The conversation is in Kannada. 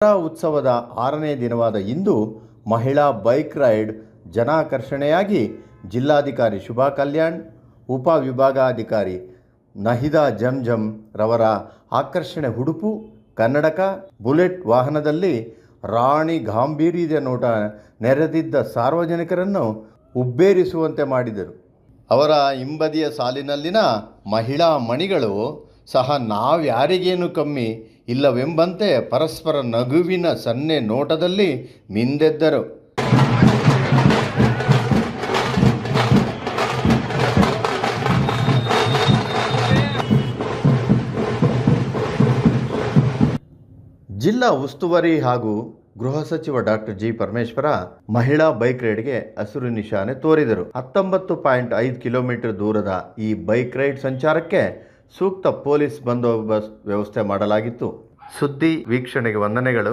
ದಸರಾ ಉತ್ಸವದ 6ನೇ ದಿನವಾದ ಇಂದು ಮಹಿಳಾ ಬೈಕ್ ರೈಡ್ ಜನಾಕರ್ಷಣೆಯಾಗಿ ಜಿಲ್ಲಾಧಿಕಾರಿ ಶುಭಾ ಕಲ್ಯಾಣ್, ಉಪವಿಭಾಗಾಧಿಕಾರಿ ನಹಿದಾ ಜಂಜಂ ರವರ ಆಕರ್ಷಣೆ ಉಡುಪು, ಕನ್ನಡಕ, ಬುಲೆಟ್ ವಾಹನದಲ್ಲಿ ರಾಣಿ ಗಾಂಭೀರ್ಯದ ನೋಟ ನೆರೆದಿದ್ದ ಸಾರ್ವಜನಿಕರನ್ನು ಉಬ್ಬೇರಿಸುವಂತೆ ಮಾಡಿದರು. ಅವರ ಹಿಂಬದಿಯ ಸಾಲಿನಲ್ಲಿನ ಮಹಿಳಾ ಮಣಿಗಳು ಸಹ ನಾವ್ಯಾರಿಗೇನು ಕಮ್ಮಿ ಇಲ್ಲವೆಂಬಂತೆ ಪರಸ್ಪರ ನಗುವಿನ ಸನ್ನೆ ನೋಟದಲ್ಲಿ ಮಿಂದೆದ್ದರು. ಜಿಲ್ಲಾ ಉಸ್ತುವಾರಿ ಹಾಗೂ ಗೃಹ ಸಚಿವ ಡಾಕ್ಟರ್ ಜಿ ಪರಮೇಶ್ವರ ಮಹಿಳಾ ಬೈಕ್ ರೈಡ್ಗೆ ಹಸಿರು ನಿಶಾನೆ ತೋರಿದರು. 19.5 ಕಿಲೋಮೀಟರ್ ದೂರದ ಈ ಬೈಕ್ ರೈಡ್ ಸಂಚಾರಕ್ಕೆ ಸೂಕ್ತ ಪೊಲೀಸ್ ಬಂದೋಬಸ್ತ್ ವ್ಯವಸ್ಥೆ ಮಾಡಲಾಗಿತ್ತು. ಸುದ್ದಿ ವೀಕ್ಷಣೆಗೆ ವಂದನೆಗಳು.